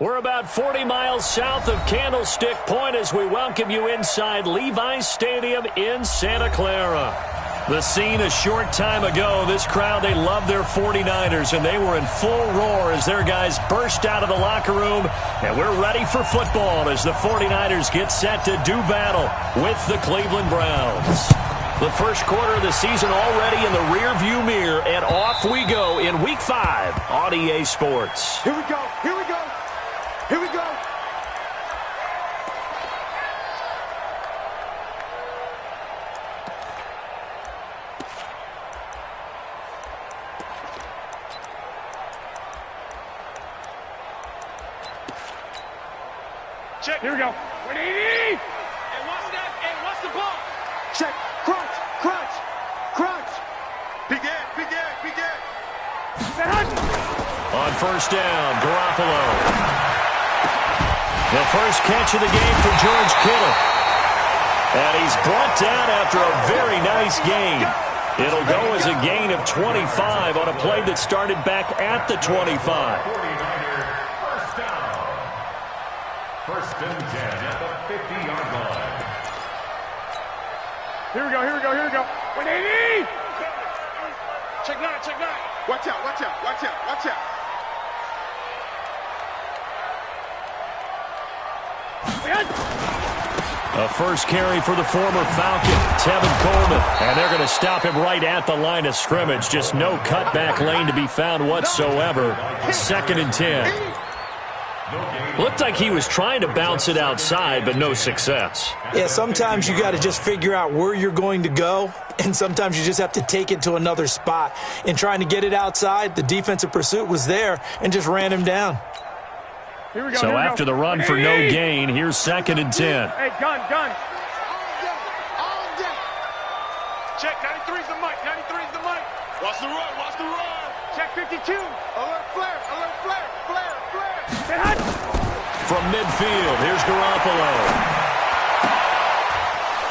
We're about 40 miles south of Candlestick Point as we welcome you inside Levi's Stadium in Santa Clara. The scene a short time ago, this crowd, they love their 49ers, and they were in full roar as their guys burst out of the locker room. And we're ready for football as the 49ers get set to do battle with the Cleveland Browns. The first quarter of the season already in the rearview mirror, and off we go in Week 5 on EA Sports. Here we go, here we go. Here we go. Check. Here we go. 180. And what's that? And what's the ball? Check. Crunch. Crunch. Crunch. Begin. On first down, Garoppolo. The first catch of the game for George Kittle. And he's brought down after a very nice gain. It'll go as a gain of 25 on a play that started back at the 25. First and 10 at the 50-yard line. Here we go, here we go, here we go. 180. Check nine. Watch out, watch out, watch out, watch out. A first carry for the former Falcon, Tevin Coleman. And they're going to stop him right at the line of scrimmage. Just no cutback lane to be found whatsoever. Second and 10. Looked like he was trying to bounce it outside, but no success. Yeah, sometimes you got to just figure out where you're going to go, and sometimes you just have to take it to another spot. In trying to get it outside, the defensive pursuit was there and just ran him down. Here we go, So here we after go. the run for no gain, here's second and 10. Hey, gun. All day. Check. 93's the mic. Watch the run. Check 52. Alert flare. From midfield, here's Garoppolo.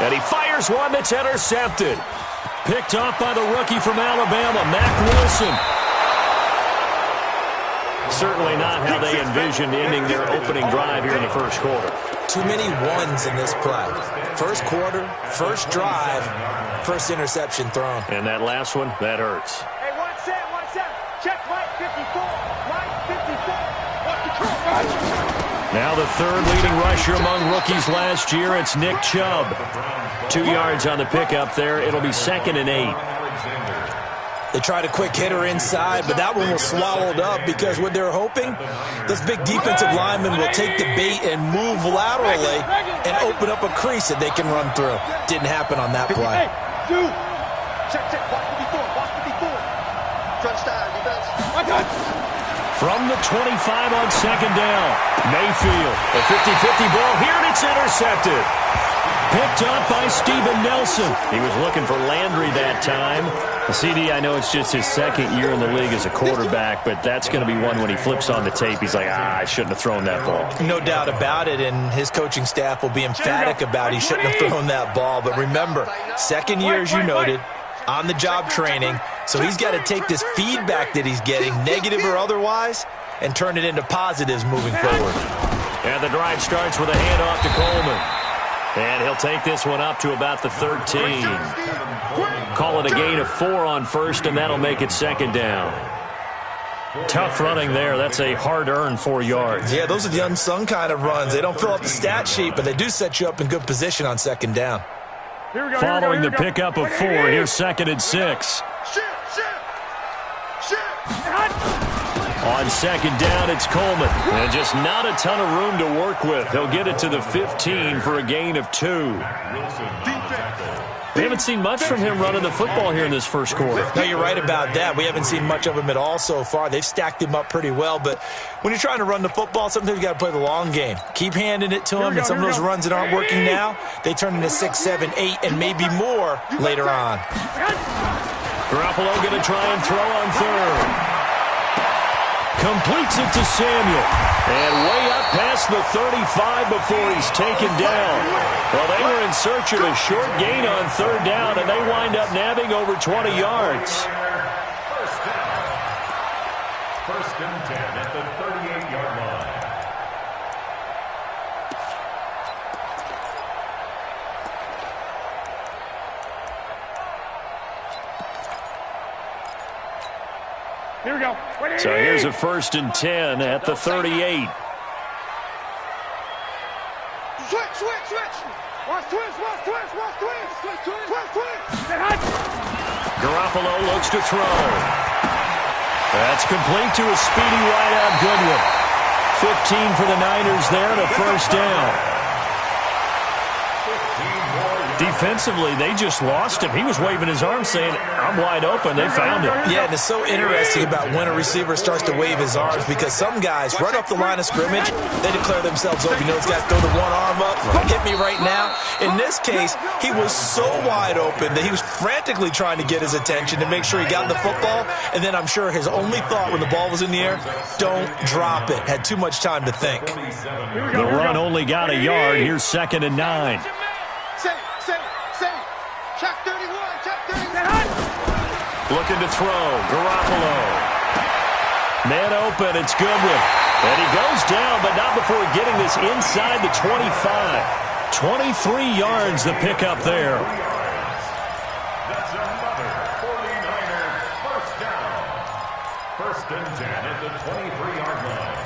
And he fires one that's intercepted. Picked off by the rookie from Alabama, Mack Wilson. Certainly not how they envisioned ending their opening drive here in the first quarter. Too many ones in this play. First quarter, first drive, first interception thrown. And that last one, that hurts. Hey, 1-7. Check Mike 54. Watch the control. Now the third leading rusher among rookies last year, it's Nick Chubb. 2 yards on the pickup there. It'll be second and 8. They tried a quick hitter inside, but that one was swallowed up because what they're hoping, those big defensive linemen will take the bait and move laterally and open up a crease that they can run through. Didn't happen on that play. Hey, dude. Check. Watch 54. Touchdown, defense. From the 25 on second down, Mayfield, a 50-50 ball here, and it's intercepted. Picked up by Steven Nelson. He was looking for Landry that time. The CD, I know it's just his second year in the league as a quarterback, but that's going to be one when he flips on the tape. He's like, I shouldn't have thrown that ball. No doubt about it, and his coaching staff will be emphatic about he shouldn't have thrown that ball. But remember, second year, as you noted, on-the-job training, so he's got to take this feedback that he's getting, negative or otherwise, and turn it into positives moving forward. And the drive starts with a handoff to Coleman. And he'll take this one up to about the 13. Call it a gain of 4 on first, and that'll make it second down. Tough running there. That's a hard-earned 4 yards. Yeah, those are the unsung kind of runs. They don't fill up the stat sheet, but they do set you up in good position on second down. Following the pickup of 4, here's second and 6. On second down, it's Coleman. And just not a ton of room to work with. He'll get it to the 15 for a gain of 2. We haven't seen much from him running the football here in this first quarter. No, you're right about that. We haven't seen much of him at all so far. They've stacked him up pretty well, but when you're trying to run the football, sometimes you got to play the long game. Keep handing it to him, and some of those runs that aren't working now, they turn into 6, 7, 8, and maybe more later on. Garoppolo going to try and throw on third. Completes it to Samuel. And way up past the 35 before he's taken down. Well, they were in search of a short gain on third down, and they wind up nabbing over 20 yards. First and 10 at the 38-yard line. Here we go. So here's a 1st and 10 at the 38. Switch. Watch twist. Garoppolo looks to throw. That's complete to a speedy wideout Goodwin. 15 for the Niners there and a 1st down. Defensively, they just lost him. He was waving his arms saying, I'm wide open. They found him. Yeah, and it's so interesting about when a receiver starts to wave his arms because some guys, right off the line of scrimmage, they declare themselves open. You know, those guys throw the one arm up, hit me right now. In this case, he was so wide open that he was frantically trying to get his attention to make sure he got the football. And then I'm sure his only thought when the ball was in the air, don't drop it. Had too much time to think. The run only got a yard. Here's 2nd and 9. Check 31. Looking to throw. Garoppolo. Man open. It's Goodwin. And he goes down, but not before getting this inside the 25. 23 yards the pickup there. That's another 49er 1st down. 1st and 10 at the 23-yard line.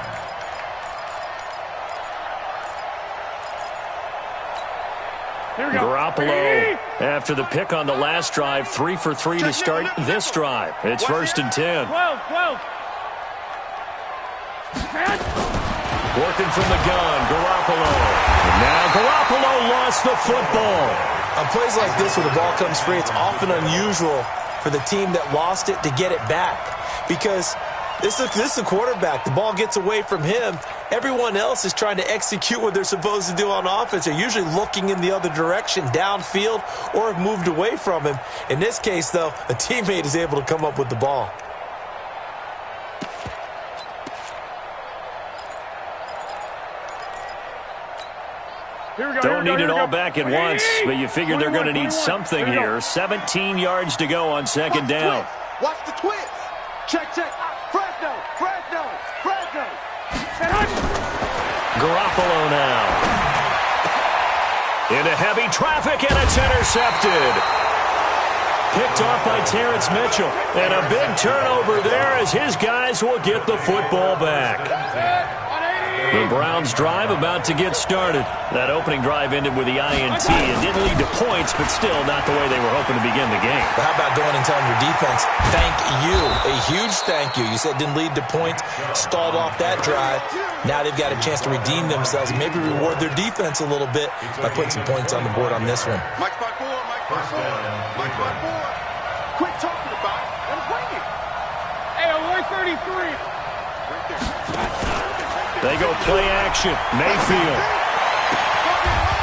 Garoppolo, after the pick on the last drive, 3 for 3 to start this drive. It's 1st and 10. 12. Working from the gun, Garoppolo. And now Garoppolo lost the football. On plays like this where the ball comes free, it's often unusual for the team that lost it to get it back because this is the quarterback. The ball gets away from him. Everyone else is trying to execute what they're supposed to do on offense. They're usually looking in the other direction, downfield, or have moved away from him. In this case, though, a teammate is able to come up with the ball. Don't need it all back at once, but you figure they're going to need something here. 17 yards to go on 2nd down. Watch the twist. Check. Fresno. Garoppolo now. Into heavy traffic, and it's intercepted. Picked off by Terrence Mitchell. And a big turnover there as his guys will get the football back. The Browns drive about to get started. That opening drive ended with the INT. It didn't lead to points, but still not the way they were hoping to begin the game. But how about going and telling your defense, thank you, a huge thank you. You said it didn't lead to points, stalled off that drive. Now they've got a chance to redeem themselves and maybe reward their defense a little bit by putting some points on the board on this one. Mike by 4. Quit talking about it and bring it. Hey, 133. Right there. They go play action. Mayfield.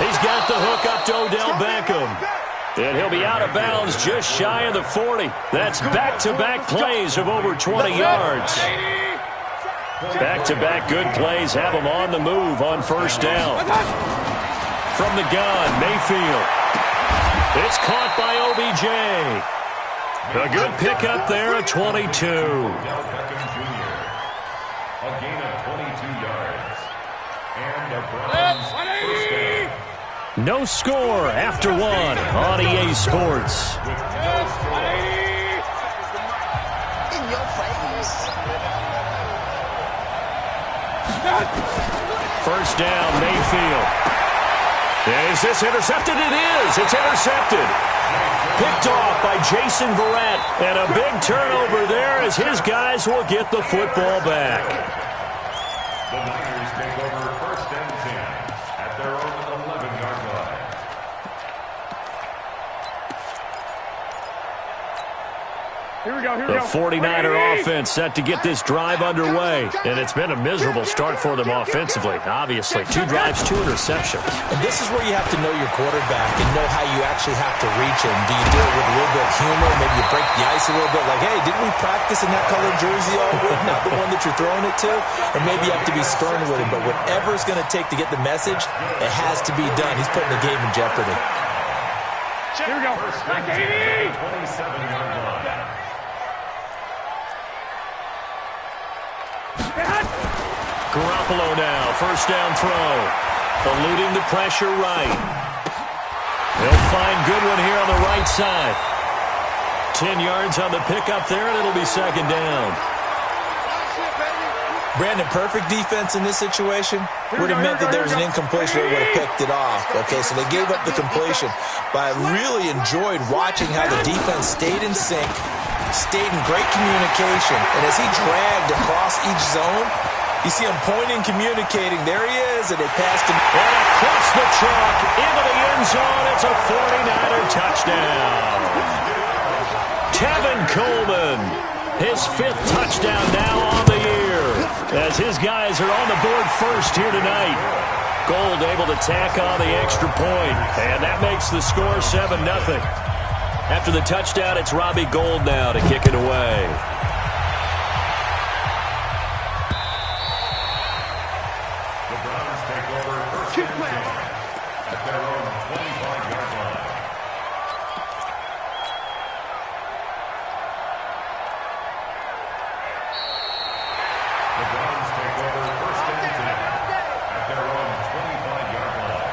He's got the hook up to Odell Beckham. And he'll be out of bounds just shy of the 40. That's back-to-back plays of over 20 yards. Back-to-back good plays have him on the move on 1st down. From the gun, Mayfield. It's caught by OBJ. A good pickup there at 22. A gain of 22 yards. And the Browns 1st down. No score after 1 on EA Sports. With no score. In your face. 1st down, Mayfield. Is this intercepted? It is. It's intercepted. Picked off by Jason Verrett. And a big turnover there as his guys will get the football back. The Niners take over 1st and 10 at their own 11-yard line. Here we go. The 49er offense set to get this drive underway. And it's been a miserable start for them offensively. Obviously, 2 drives, 2 interceptions. And this is where you have to know your quarterback and know how you actually have to reach him. Do you do it with a little bit of humor? Maybe you break the ice a little bit like, hey, didn't we practice in that colored jersey all week? Not the one that you're throwing it to? Or maybe you have to be stern with him. But whatever it's going to take to get the message, it has to be done. He's putting the game in jeopardy. Here we go. 27-yard line. Garoppolo now, 1st down throw. Eluding the pressure right. He'll find Goodwin here on the right side. 10 yards on the pickup there, and it'll be 2nd down. Brandon, perfect defense in this situation would have meant that there was an incompletion. They would have picked it off. Okay, so they gave up the completion. But I really enjoyed watching how the defense stayed in sync, stayed in great communication. And as he dragged across each zone, you see him pointing, communicating. There he is, and they passed him. And across the truck, into the end zone. It's a 49er touchdown. Kevin Coleman, his 5th touchdown now on the year, as his guys are on the board first here tonight. Gold able to tack on the extra point, and that makes the score 7-0. After the touchdown, it's Robbie Gould now to kick it away. The Browns take over first and 10 at their own 25-yard line. The Browns take over first and 10 at their own 25-yard line.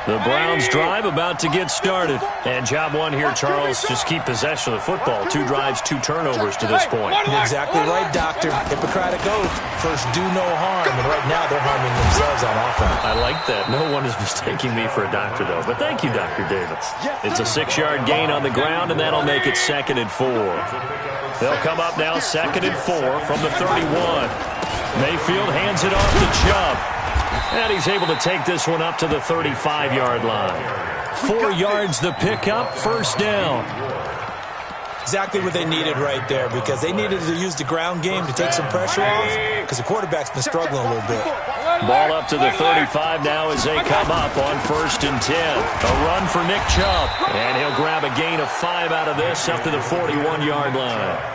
The Browns drive about to get started. And job one here, Charles, just keep possession of the football. 2 drives, 2 turnovers to this point. You're exactly right, Doctor. Hippocratic oath. First, do no harm. And right now, they're harming themselves on offense. I like that. No one is mistaking me for a doctor, though. But thank you, Dr. Davis. It's a 6-yard gain on the ground, and that'll make it 2nd and 4. They'll come up now 2nd and 4 from the 31. Mayfield hands it off to Chubb. And he's able to take this one up to the 35-yard line. 4 yards the pickup, first down. Exactly what they needed right there, because they needed to use the ground game to take some pressure off, because the quarterback's been struggling a little bit. Ball up to the 35 now as they come up on 1st and 10. A run for Nick Chubb, and he'll grab a gain of 5 out of this up to the 41-yard line.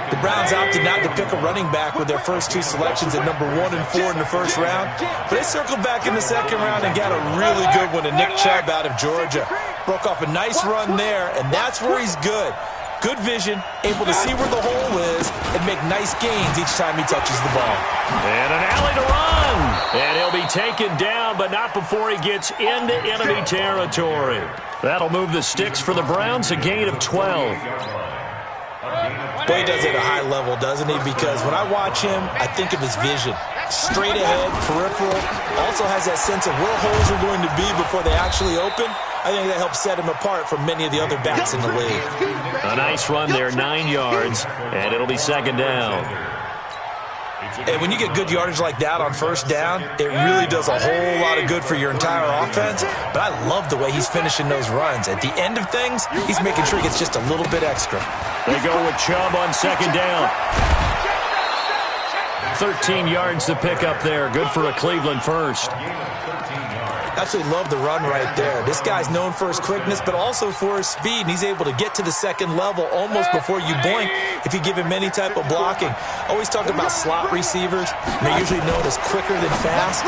The Browns opted not to pick a running back with their first 2 selections at number 1 and 4 in the first round. But they circled back in the second round and got a really good one to Nick Chubb out of Georgia. Broke off a nice run there, and that's where he's good. Good vision, able to see where the hole is, and make nice gains each time he touches the ball. And an alley to run. And he'll be taken down, but not before he gets into enemy territory. That'll move the sticks for the Browns, a gain of 12. Boy, he does it at a high level, doesn't he? Because when I watch him, I think of his vision. Straight ahead, peripheral. Also has that sense of where holes are going to be before they actually open. I think that helps set him apart from many of the other backs in the league. A nice run there, 9 yards, and it'll be 2nd down. And when you get good yardage like that on first down, it really does a whole lot of good for your entire offense. But I love the way he's finishing those runs. At the end of things, he's making sure he gets just a little bit extra. They go with Chubb on 2nd down. 13 yards to pick up there. Good for a Cleveland first. Absolutely love the run right there. This guy's known for his quickness, but also for his speed, and he's able to get to the second level almost before you blink if you give him any type of blocking. Always talk about slot receivers. They're usually known as quicker than fast.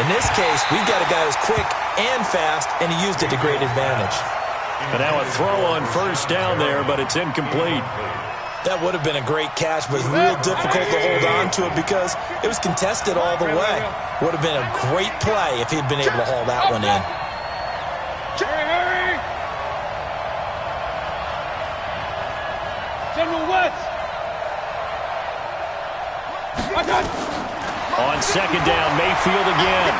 In this case, we've got a guy who's quick and fast, and he used it to great advantage. And now a throw on first down there, but it's incomplete. That would have been a great catch, but it's real difficult to hold on to it because it was contested all the way. Would have been a great play if he'd been able to haul that one in. Hurry! General West! On 2nd down, Mayfield again.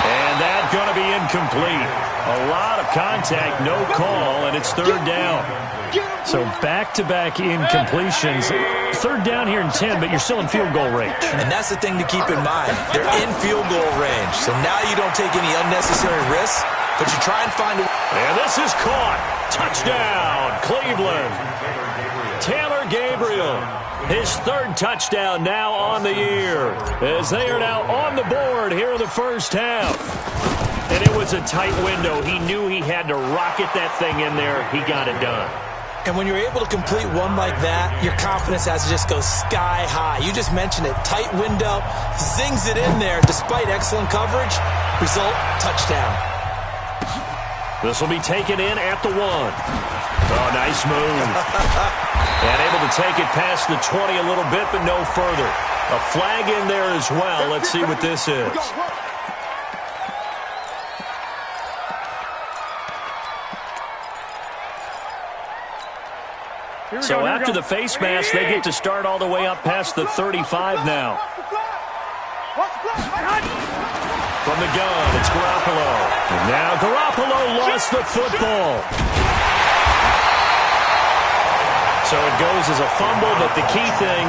And that's going to be incomplete. A lot of contact, no call, and it's 3rd down. So back-to-back incompletions. 3rd down here in 10, but you're still in field goal range. And that's the thing to keep in mind. They're in field goal range. So now you don't take any unnecessary risks, but you try and find a... And this is caught. Touchdown, Cleveland. Taylor Gabriel, his 3rd touchdown now on the year, as they are now on the board here in the first half. And it was a tight window. He knew he had to rocket that thing in there. He got it done. And when you're able to complete one like that, your confidence has to just go sky high. You just mentioned it. Tight window, zings it in there despite excellent coverage. Result, touchdown. This will be taken in at the 1. Oh, nice move. And able to take it past the 20 a little bit, but no further. A flag in there as well. Let's see what this is. So after the face mask, they get to start all the way up past the 35 now. From the gun, it's Garoppolo. And now Garoppolo lost the football. So it goes as a fumble, but the key thing,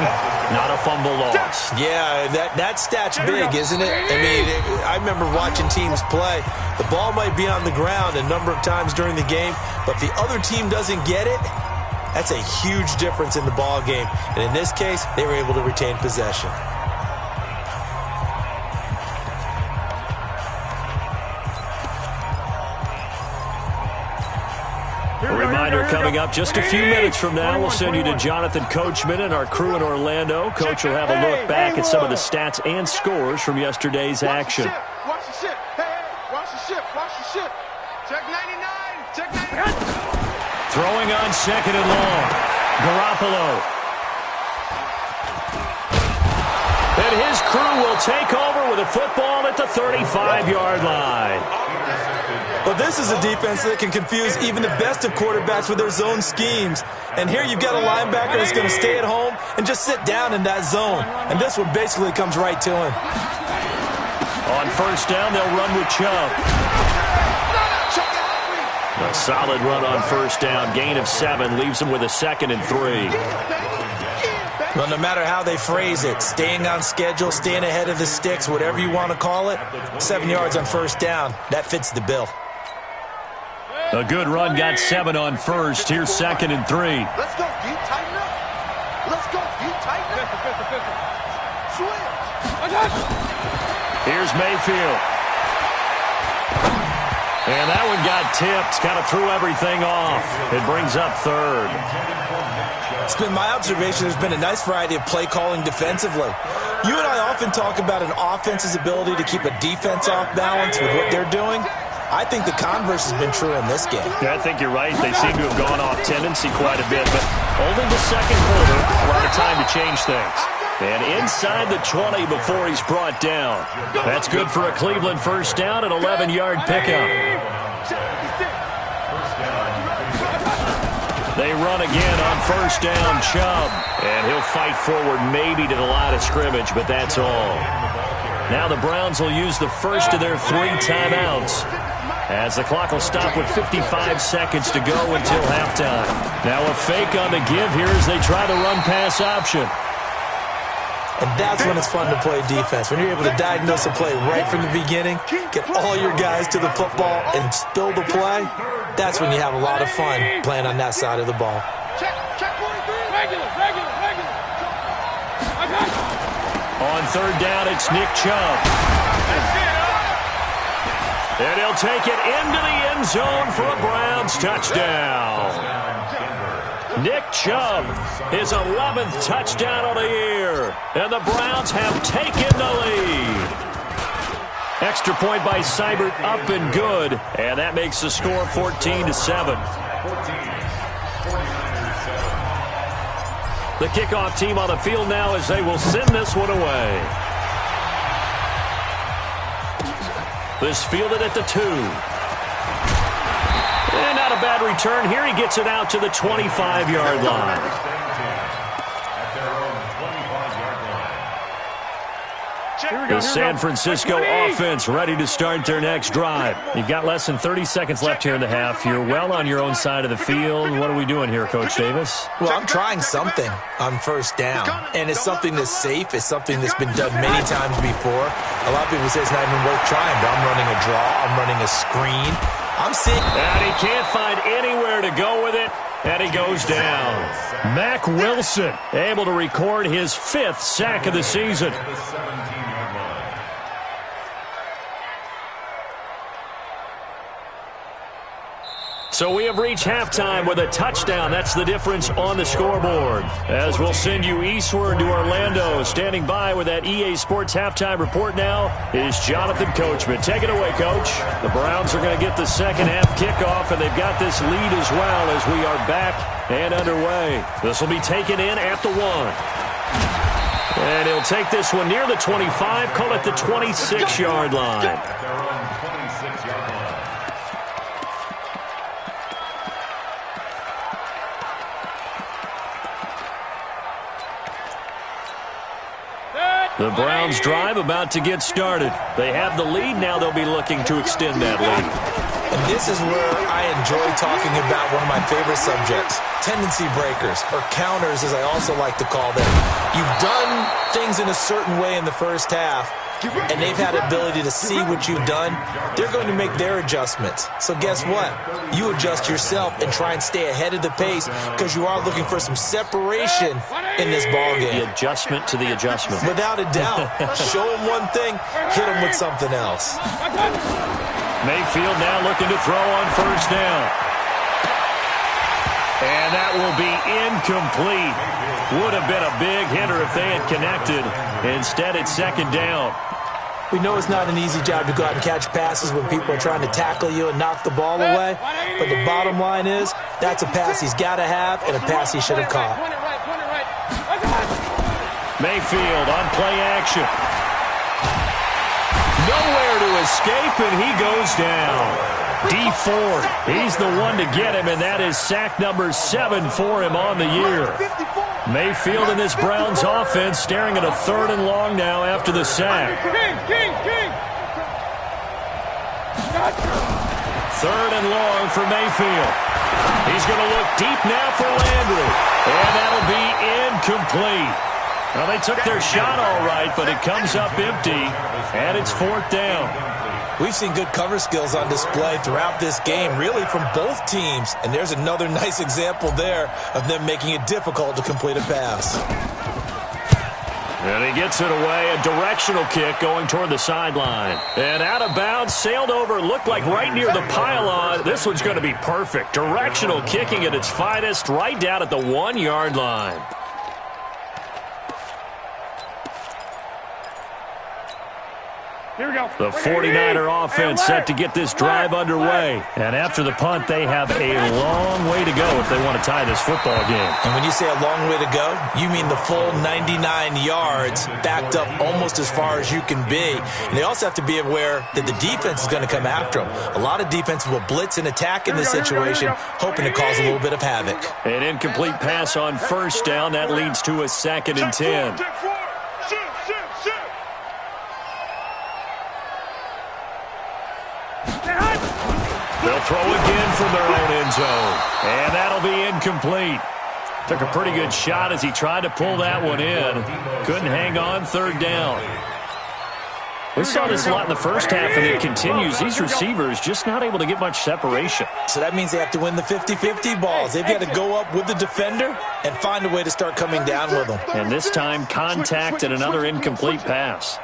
not a fumble loss. Yeah, that stat's big, isn't it? I mean, I remember watching teams play. The ball might be on the ground a number of times during the game, but if the other team doesn't get it, that's a huge difference in the ball game. And in this case, they were able to retain possession. A reminder coming up just a few minutes from now, we'll send you to Jonathan Coachman and our crew in Orlando. Coach will have a look back at some of the stats and scores from yesterday's action. Watch the ship. Hey, watch the ship. Watch the ship. Check 99. Check 99. Throwing on second and long. Garoppolo. And his crew will take over with a football at the 35-yard line. Well, this is a defense that can confuse even the best of quarterbacks with their zone schemes. And here you've got a linebacker that's going to stay at home and just sit down in that zone. And this one basically comes right to him. On first down, they'll run with Chubb. A solid run on first down. Gain of 7 leaves them with a 2nd and 3. Well, no matter how they phrase it, staying on schedule, staying ahead of the sticks, whatever you want to call it, 7 yards on first down, that fits the bill. A good run got 7 on first. Here's 2nd and 3. Let's go, D. Tighten up. Let's go, D. Tighten up. Switch. Here's Mayfield. And that one got tipped. Kind of threw everything off. It brings up 3rd. It's been my observation there's been a nice variety of play calling defensively. You and I often talk about an offense's ability to keep a defense off balance with what they're doing. I think the converse has been true in this game. Yeah, I think you're right. They seem to have gone off tendency quite a bit, but only the second quarter, a lot of time to change things. And inside the 20 before he's brought down. That's good for a Cleveland first down, an 11-yard pickup. They run again on first down, Chubb. And he'll fight forward maybe to the line of scrimmage, but that's all. Now the Browns will use the first of their 3 timeouts, as the clock will stop with 55 seconds to go until halftime. Now a fake on the give here as they try the run-pass option. And that's when it's fun to play defense. When you're able to diagnose a play right from the beginning, get all your guys to the football and spill the play, that's when you have a lot of fun playing on that side of the ball. Check 43. Regular. On third down, it's Nick Chubb. And he'll take it into the end zone for a Browns touchdown. Nick Chubb, his 11th touchdown of the year. And the Browns have taken the lead. Extra point by Seibert, up and good. And that makes the score 14-7. The kickoff team on the field now as they will send this one away. This fielded at the 2. And not a bad return here. He gets it out to the 25-yard line. The San Francisco offense ready to start their next drive. You've got less than 30 seconds left here in the half. You're well on your own side of the field. What are we doing here, Coach Davis? Well, I'm trying something on first down. And it's something that's safe. It's something that's been done many times before. A lot of people say it's not even worth trying, but I'm running a draw. I'm running a screen. I'm seeing... And he can't find anywhere to go with it. And he goes down. Mack Wilson able to record his 5th sack of the season. So we have reached halftime with a touchdown. That's the difference on the scoreboard. As we'll send you eastward to Orlando. Standing by with that EA Sports halftime report now is Jonathan Coachman. Take it away, Coach. The Browns are going to get the second half kickoff, and they've got this lead as well as we are back and underway. This will be taken in at the 1. And he'll take this one near the 25, call it the 26-yard line. The Browns' drive about to get started. They have the lead. Now they'll be looking to extend that lead. And this is where I enjoy talking about one of my favorite subjects, tendency breakers, or counters as I also like to call them. You've done things in a certain way in the first half, and they've had the ability to see what you've done. They're going to make their adjustments. So guess what? You adjust yourself and try and stay ahead of the pace because you are looking for some separation in this ballgame. The adjustment to the adjustment. Without a doubt. Show them one thing, hit them with something else. Mayfield now looking to throw on first down. And that will be incomplete. Would have been a big hitter if they had connected. Instead, it's second down. We know it's not an easy job to go out and catch passes when people are trying to tackle you and knock the ball away. But the bottom line is, that's a pass he's got to have and a pass he should have caught. Mayfield on play action. Nowhere to escape, and he goes down. D Ford, he's the one to get him, and that is sack number 7 for him on the year. Mayfield in this Browns offense staring at a 3rd and long now after the sack. 3rd and long for Mayfield. He's going to look deep now for Landry, and that'll be incomplete. Well, they took their shot all right, but it comes up empty, and it's 4th down. We've seen good cover skills on display throughout this game, really from both teams. And there's another nice example there of them making it difficult to complete a pass. And he gets it away, a directional kick going toward the sideline. And out of bounds, sailed over, looked like right near the pylon. This one's going to be perfect. Directional kicking at its finest, right down at the 1-yard line. The 49er offense set to get this drive underway. And after the punt, they have a long way to go if they want to tie this football game. And when you say a long way to go, you mean the full 99 yards backed up almost as far as you can be. And they also have to be aware that the defense is going to come after them. A lot of defenses will blitz and attack in this situation, hoping to cause a little bit of havoc. An incomplete pass on first down. That leads to a 2nd and 10. They'll throw again from their own end zone. And that'll be incomplete. Took a pretty good shot as he tried to pull that one in. Couldn't hang on 3rd down. We saw this a lot in the first half, and it continues. These receivers just not able to get much separation. So that means they have to win the 50-50 balls. They've got to go up with the defender and find a way to start coming down with them. And this time, contact and another incomplete pass.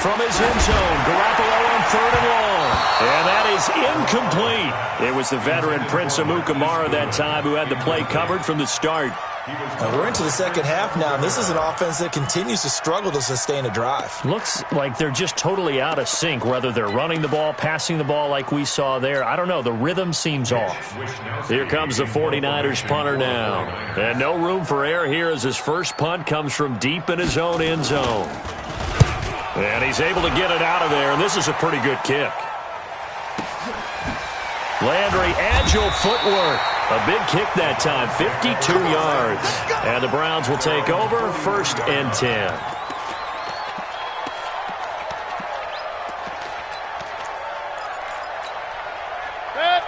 From his end zone, Garoppolo on 3rd and long. And that is incomplete. It was the veteran Prince Amukamara that time who had the play covered from the start. Now we're into the second half now, and this is an offense that continues to struggle to sustain a drive. Looks like they're just totally out of sync, whether they're running the ball, passing the ball like we saw there. I don't know. The rhythm seems off. Here comes the 49ers punter now. And no room for error here as his first punt comes from deep in his own end zone. And he's able to get it out of there, and this is a pretty good kick. Landry, agile footwork. A big kick that time, 52 yards. And the Browns will take over, 1st and 10.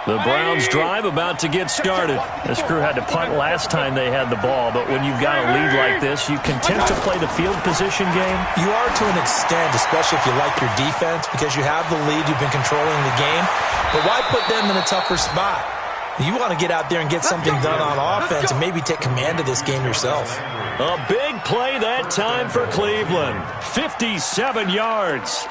The Browns drive about to get started. This crew had to punt last time they had the ball, but when you've got a lead like this, you continue to play the field position game. You are to an extent, especially if you like your defense, because you have the lead, you've been controlling the game. But why put them in a tougher spot? You want to get out there and get something done on offense and maybe take command of this game yourself. A big play that time for Cleveland. 57 yards.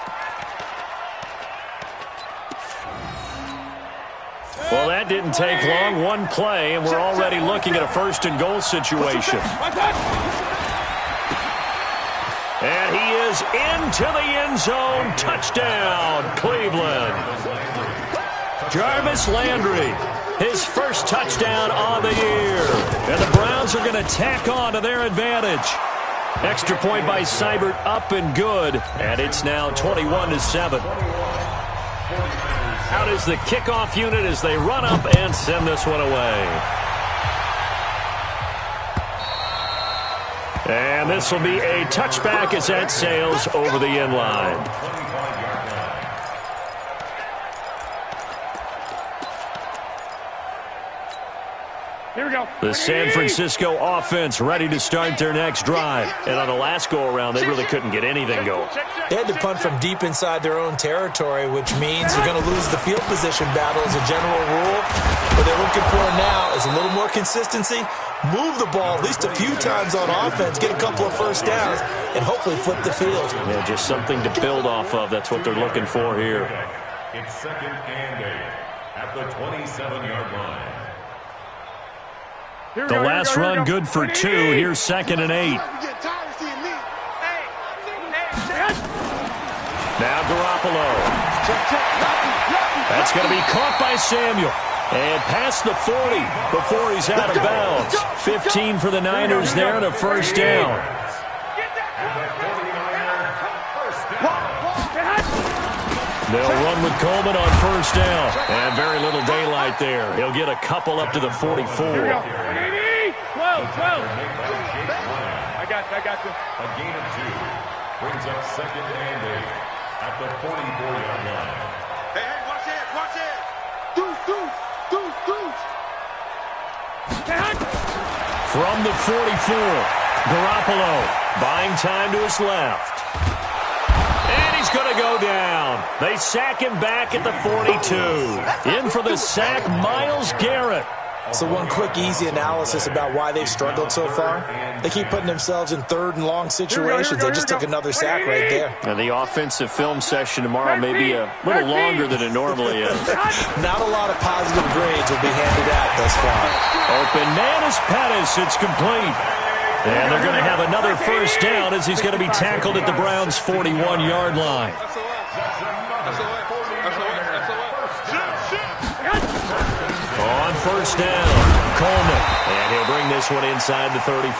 Well, that didn't take long. One play, and we're already looking at a 1st and goal situation. And he is into the end zone. Touchdown, Cleveland. Jarvis Landry, his first touchdown on the year. And the Browns are going to tack on to their advantage. Extra point by Seibert, up and good. And it's now 21-7. Out is the kickoff unit as they run up and send this one away. And this will be a touchback as that sails over the end line. Here we go. The San Francisco offense ready to start their next drive. And on the last go-around, they really couldn't get anything going. They had to punt from deep inside their own territory, which means they're going to lose the field position battle as a general rule. What they're looking for now is a little more consistency, move the ball at least a few times on offense, get a couple of first downs, and hopefully flip the field. Yeah, just something to build off of. That's what they're looking for here. It's 2nd and 8 at the 27-yard line. The last run good for 2. Here's 2nd and 8. Now Garoppolo. That's going to be caught by Samuel. And past the 40 before he's out of bounds. 15 for the Niners there and a first down. They'll run with Coleman on first down. And very little daylight there. He'll get a couple up to the 44. 12. I got you. A gain of 2 brings up 2nd and 8 at the 44-yard line. Hey, watch it, watch it. Deuce. From the 44, Garoppolo buying time to his left. And he's going to go down. They sack him back at the 42. In for the sack, Myles Garrett. So one quick, easy analysis about why they've struggled so far. They keep putting themselves in 3rd and long situations. They just took another sack right there. And the offensive film session tomorrow may be a little longer than it normally is. Not a lot of positive grades will be handed out thus far. Open man is Pettis. It's complete. And they're going to have another first down as he's going to be tackled at the Browns' 41-yard line. On first down, Coleman. And he'll bring this one inside the 35.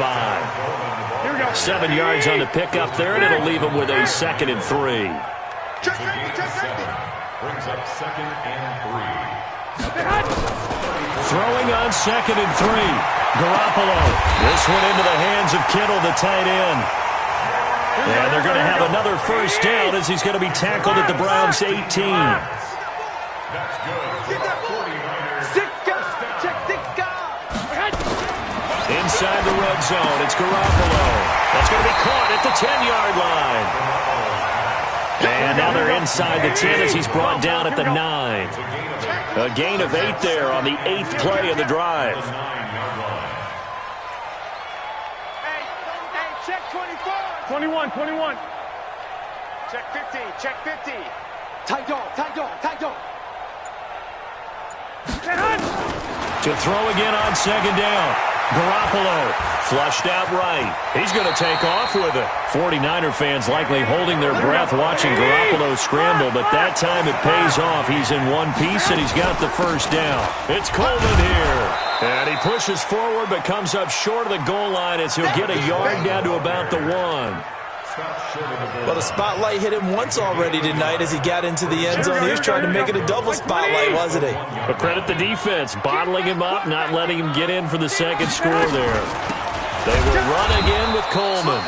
7 yards on the pickup there, and it'll leave him with a 2nd and 3. Brings up 2nd and 3. Throwing on 2nd and 3. Garoppolo. This one into the hands of Kittle, the tight end. And they're going to have another first down as he's going to be tackled at the Browns' 18. That's good. Inside the red zone, it's Garoppolo. That's going to be caught at the 10-yard line. And now they're inside the 10 as he's brought down at the 9. A gain of 8 there on the 8th play of the drive. Hey, check 24. 21. Check 50, check 50. Tight dog. To throw again on 2nd down. Garoppolo flushed out right. He's going to take off with it. 49er fans likely holding their breath watching Garoppolo scramble, but that time it pays off. He's in one piece, and he's got the first down. It's Coleman here. And he pushes forward, but comes up short of the goal line as he'll get a yard down to about the 1. Well, the spotlight hit him once already tonight as he got into the end zone. He was trying to make it a double spotlight, wasn't he? But credit the defense, bottling him up, not letting him get in for the second score there. They will run again with Coleman.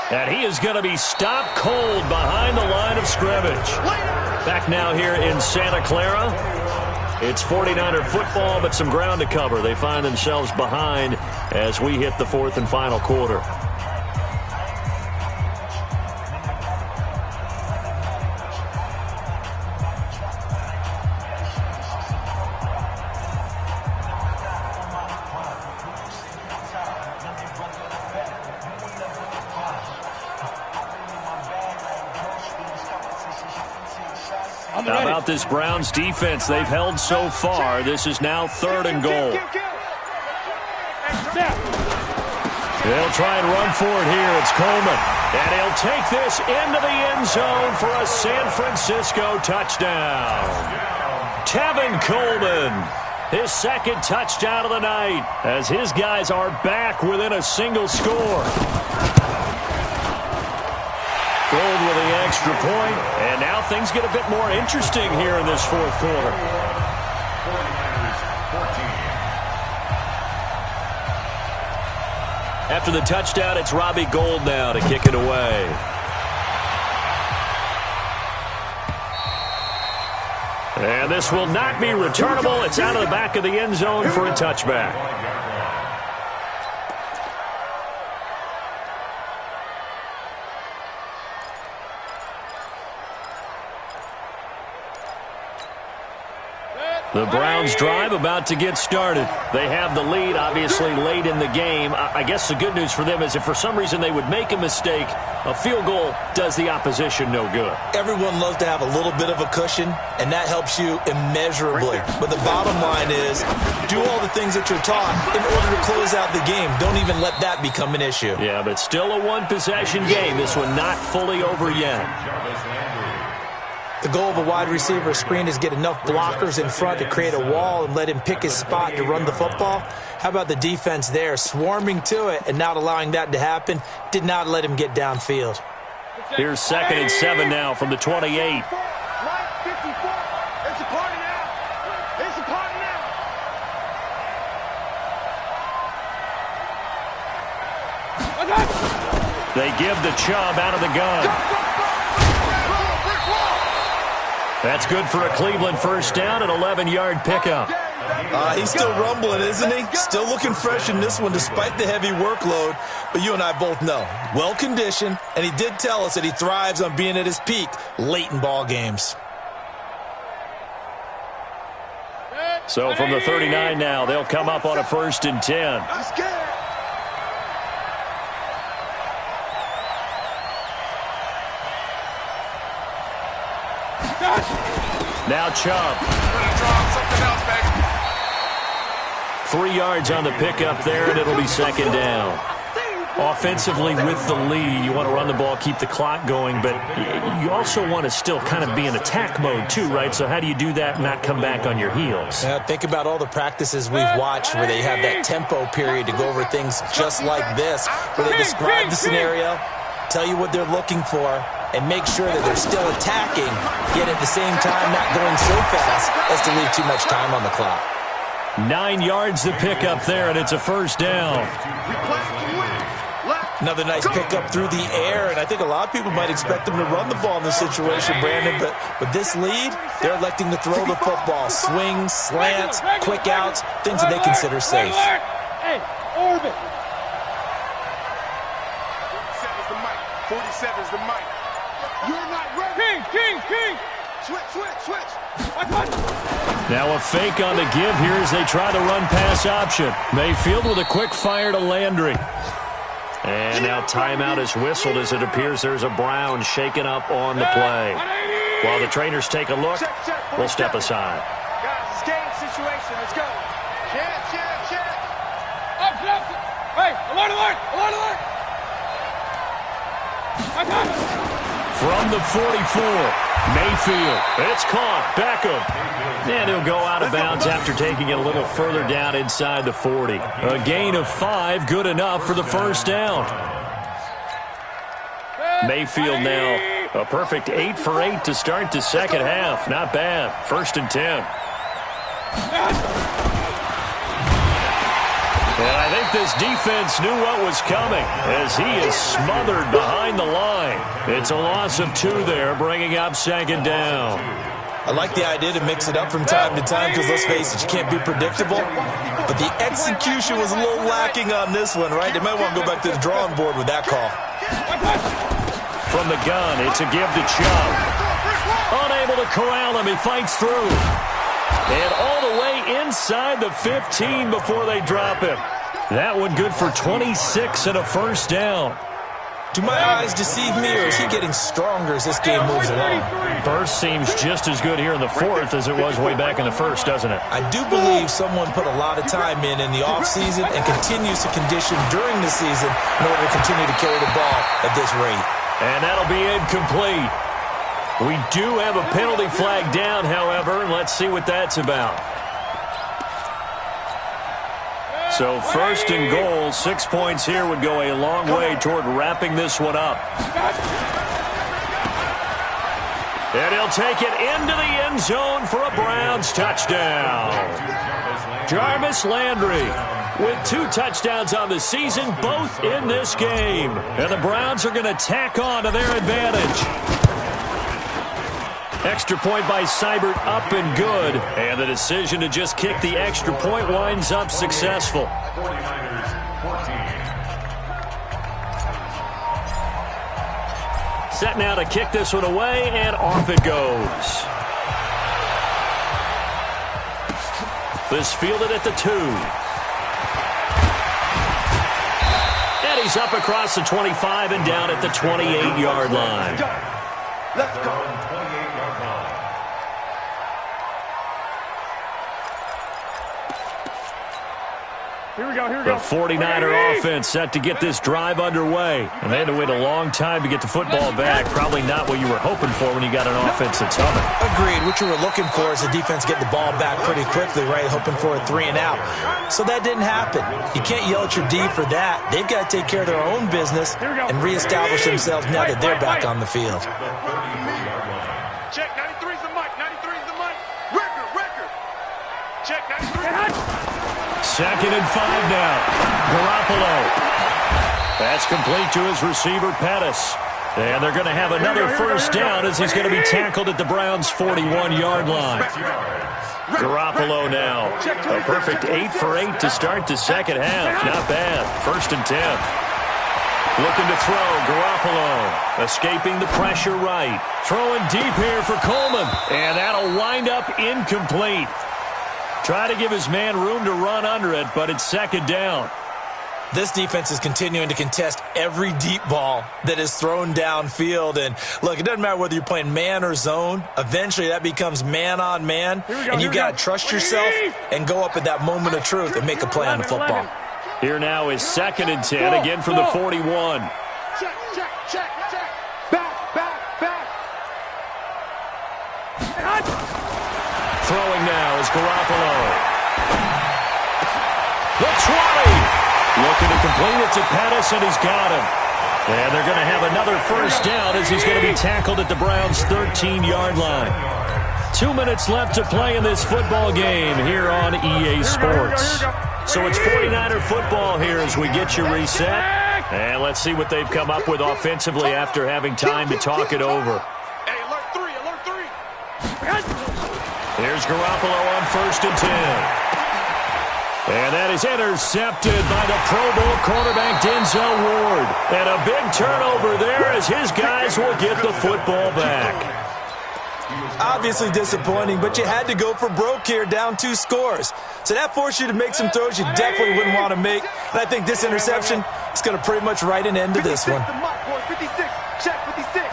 And he is going to be stopped cold behind the line of scrimmage. Back now here in Santa Clara. It's 49er football, but some ground to cover. They find themselves behind as we hit the 4th and final quarter. How about this Browns defense they've held so far? This is now 3rd and goal. They'll try and run for it here. It's Coleman. And he'll take this into the end zone for a San Francisco touchdown. Tevin Coleman, his 2nd touchdown of the night, as his guys are back within a single score. Gold with the extra point, and now things get a bit more interesting here in this 4th quarter. 49ers 14. After the touchdown, it's Robbie Gould now to kick it away. And this will not be returnable. It's out of the back of the end zone for a touchback. The Browns drive about to get started. They have the lead, obviously, late in the game. I guess the good news for them is if for some reason they would make a mistake, a field goal does the opposition no good. Everyone loves to have a little bit of a cushion, and that helps you immeasurably. But the bottom line is, do all the things that you're taught in order to close out the game. Don't even let that become an issue. Yeah, but still a one-possession game. This one not fully over yet. The goal of a wide receiver screen is get enough blockers in front to create a wall and let him pick his spot to run the football. How about the defense there, swarming to it and not allowing that to happen? Did not let him get downfield. Here's 2nd and 7 now from the 28. Right, 54. It's a party now. It's a party now. They give the Chubb out of the gun. That's good for a Cleveland first down, an 11-yard pickup. He's still rumbling, isn't he? Still looking fresh in this one despite the heavy workload. But you and I both know, well-conditioned, and he did tell us that he thrives on being at his peak late in ball games. So from the 39 now, they'll come up on a 1st and 10. Now Chubb. 3 yards on the pickup there, and it'll be 2nd down. Offensively with the lead, you want to run the ball, keep the clock going, but you also want to still kind of be in attack mode too, right? So how do you do that and not come back on your heels? Yeah, think about all the practices we've watched where they have that tempo period to go over things just like this, where they describe the scenario, tell you what they're looking for, and make sure that they're still attacking, yet at the same time not going so fast as to leave too much time on the clock. 9 yards to pick up there, and it's a 1st down. Another nice pickup through the air, and I think a lot of people might expect them to run the ball in this situation, Brandon, but with this lead, they're electing to throw the football. Swings, slants, quick outs, things that they consider safe. Hey, orbit. 47's the mic. You're not ready. King. Switch. Now a fake on the give here as they try the run-pass option. Mayfield with a quick fire to Landry. And now timeout is whistled as it appears there's a Brown shaken up on the play. While the trainers take a look, we'll step aside. Guys, it's game situation. Let's go. Check. Up. Hey, alert. From the 44, Mayfield. It's caught. Beckham. And he'll go out of bounds after taking it a little further down inside the 40. A gain of 5, good enough for the 1st down. Mayfield now a perfect 8 for 8 to start the 2nd half. Not bad. 1st and 10. And I think this defense knew what was coming as he is smothered behind the line. It's a loss of 2 there, bringing up 2nd down. I like the idea to mix it up from time to time because, let's face it, you can't be predictable. But the execution was a little lacking on this one, right? They might want to go back to the drawing board with that call. From the gun, it's a give to Chubb. Unable to corral him, he fights through. And all the way inside the 15 before they drop him. That one good for 26 and a 1st down. Do my eyes deceive me, or is he getting stronger as this game moves along? Burst seems just as good here in the 4th as it was way back in the 1st, doesn't it? I do believe someone put a lot of time in the offseason and continues to condition during the season in order to continue to carry the ball at this rate. And that'll be incomplete. We do have a penalty flag down, however, and let's see what that's about. So 1st and goal, 6 points here would go a long way toward wrapping this one up. And he'll take it into the end zone for a Browns touchdown. Jarvis Landry with 2 touchdowns on the season, both in this game. And the Browns are going to tack on to their advantage. Extra point by Seibert, up and good. And the decision to just kick the extra point winds up successful. 49ers 14. Set now to kick this one away, and off it goes. This fielded at the 2. And he's up across the 25 and down at the 28-yard line. Let's go. 28-yard line. Here we go, here we The go. 49er offense set to get this drive underway. And they had to wait a long time to get the football back. Probably not what you were hoping for when you got an offense that's humming. Agreed. What you were looking for is the defense getting the ball back pretty quickly, right? Hoping for a 3-and-out. So that didn't happen. You can't yell at your D for that. They've got to take care of their own business and reestablish themselves now that they're back on the field. Check, 93's the mic, 93's the mic. Record. Check, 93. 2nd and 5 now. Garoppolo. That's complete to his receiver, Pettis. And they're going to have another first down as he's going to be tackled at the Browns' 41-yard line. Garoppolo now. A perfect 8 for 8 to start the second half. Not bad. 1st and 10. Looking to throw. Garoppolo escaping the pressure right. Throwing deep here for Coleman. And that'll wind up incomplete. Try to give his man room to run under it, but it's 2nd down. This defense is continuing to contest every deep ball that is thrown downfield. And, look, it doesn't matter whether you're playing man or zone. Eventually, that becomes man-on-man. And you've got to trust yourself and go up at that moment of truth and make a play on the football. Here now is 2nd and 10, again from the 41. Check. Back. Throwing now is Garoppolo. The 20. Looking to complete it to Pettis, and he's got him. And they're going to have another first down as he's going to be tackled at the Browns' 13-yard line. 2 minutes left to play in this football game here on EA Sports. So it's 49er football here as we get you reset. And let's see what they've come up with offensively after having time to talk it over. Hey, alert 3. Here's Garoppolo on 1st and 10. And that is intercepted by the Pro Bowl quarterback Denzel Ward. And a big turnover there as his guys will get the football back. Obviously disappointing, but you had to go for broke here, down 2 scores. So that forced you to make some throws you definitely wouldn't want to make. And I think this interception is going to pretty much write an end to this one. 56. Check 56.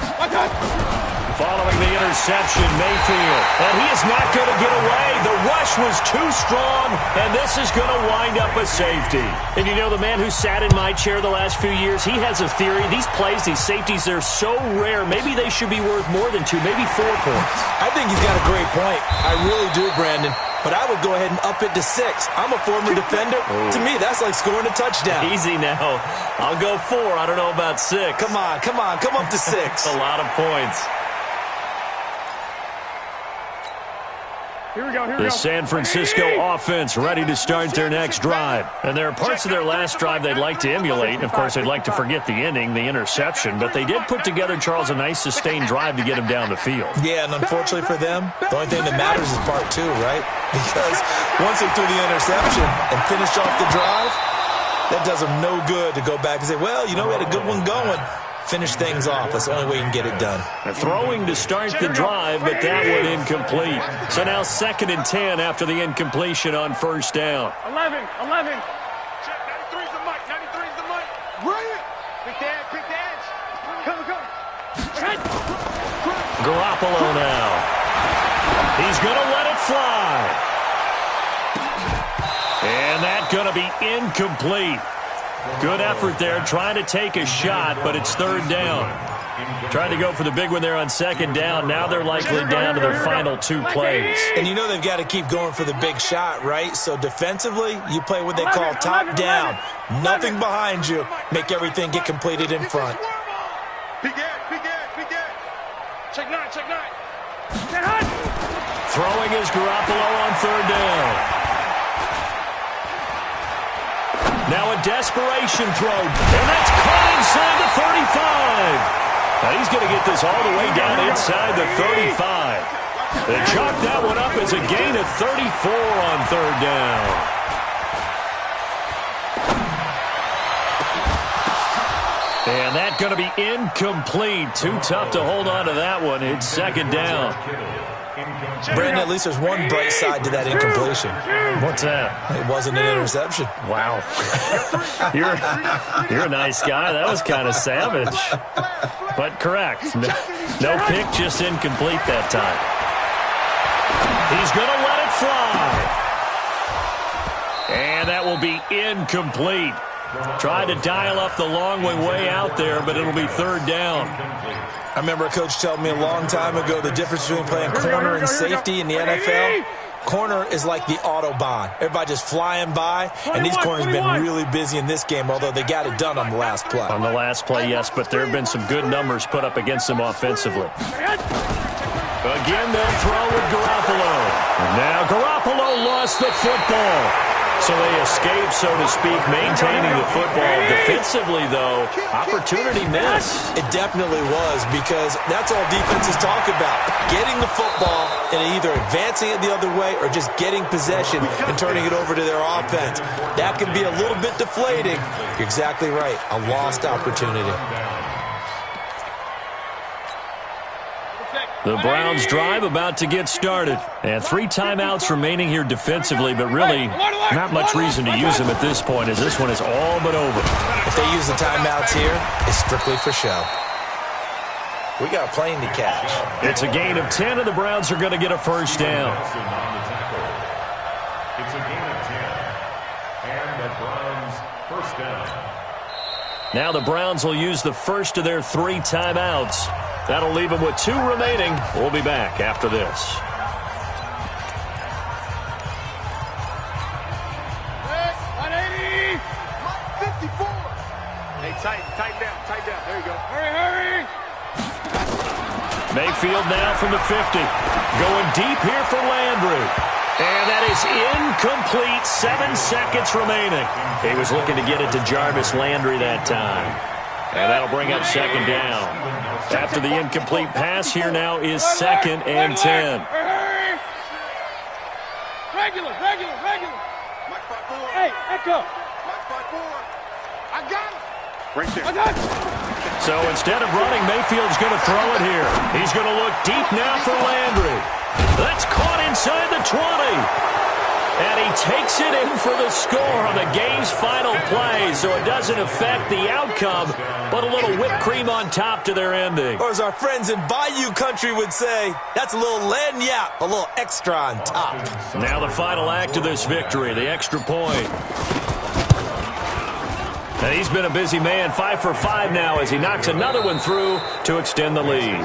Following the interception, Mayfield. And he is not going to get away. The rush was too strong, and this is going to wind up a safety. And you know, the man who sat in my chair the last few years, he has a theory. These plays, these safeties, they're so rare. Maybe they should be worth more than 2, maybe 4 points. I think he's got a great point. I really do, Brandon. But I would go ahead and up it to 6. I'm a former defender. To me, that's like scoring a touchdown. Easy now. I'll go 4. I don't know about 6. Come on. Come up to 6. A lot of points. Here we go. The San Francisco offense ready to start their next drive. And there are parts of their last drive they'd like to emulate. And, of course, they'd like to forget the ending, the interception. But they did put together, Charles, a nice sustained drive to get him down the field. Yeah, and unfortunately for them, the only thing that matters is part 2, right? Because once they threw the interception and finished off the drive, that does them no good to go back and say, well, you know, we had a good one going. Finish things off. That's the only way you can get it done. Throwing to start the drive, but that one incomplete. So now 2nd and 10 after the incompletion on 1st down. 11. Check, 93's the mic, 93's the mic. Run it. Pick the edge. Come. Garoppolo now. He's going to let it fly. And that's going to be incomplete. Good effort there, trying to take a shot, but it's 3rd down. Trying to go for the big one there on 2nd down. Now they're likely down to their final 2 plays. And you know they've got to keep going for the big shot, right? So defensively, you play what they call top down. Nothing behind you. Make everything get completed in front. Big edge. Check 9. Throwing is Garoppolo on third down. Now a desperation throw, and that's caught inside the 35. Now he's going to get this all the way down inside the 35. They chalk that one up as a gain of 34 on third down. And that's going to be incomplete. Too tough to hold on to that one. It's second down. Brandon, at least there's one bright side to that incompletion. What's that? It wasn't an interception. Wow. You're a nice guy. That was kind of savage. But correct. No pick, just incomplete that time. He's going to let it fly. And that will be incomplete. Tried to dial up the long way out there, but it'll be third down. I remember a coach telling me a long time ago the difference between playing corner and safety in the NFL. Corner is like the Autobahn. Everybody just flying by, and these corners have been really busy in this game, although they got it done on the last play. On the last play, yes, but there have been some good numbers put up against them offensively. Again, they'll throw with Garoppolo. Now Garoppolo lost the football. So they escape, so to speak, maintaining the football. Defensively, though, opportunity miss. It definitely was, because that's all defenses talk about. Getting the football and either advancing it the other way or just getting possession and turning it over to their offense. That can be a little bit deflating. You're exactly right. A lost opportunity. The Browns drive about to get started. And 3 timeouts remaining here defensively, but really not much reason to use them at this point, as this one is all but over. If they use the timeouts here, it's strictly for show. We got a plane to catch. It's a gain of 10, and the Browns are going to get a first down. It's a gain of 10. And the Browns first down. Now the Browns will use the first of their 3 timeouts. That'll leave them with 2 remaining. We'll be back after this. Hey, tighten down. There you go. Hurry. Mayfield now from the 50. Going deep here for Landry. And that is incomplete. 7 seconds remaining. He was looking to get it to Jarvis Landry that time. And that'll bring up second down. After the incomplete pass, here now is 2nd and 10. Regular. Hey, echo. I got it. Right there. I got it. So instead of running, Mayfield's going to throw it here. He's going to look deep now for Landry. That's caught inside the 20. And he takes it in for the score on the game's final play, so it doesn't affect the outcome, but a little whipped cream on top to their ending. Or as our friends in Bayou Country would say, that's a little lagniappe, a little extra on top. Now the final act of this victory, the extra point. And he's been a busy man, 5 for 5 now as he knocks another one through to extend the lead.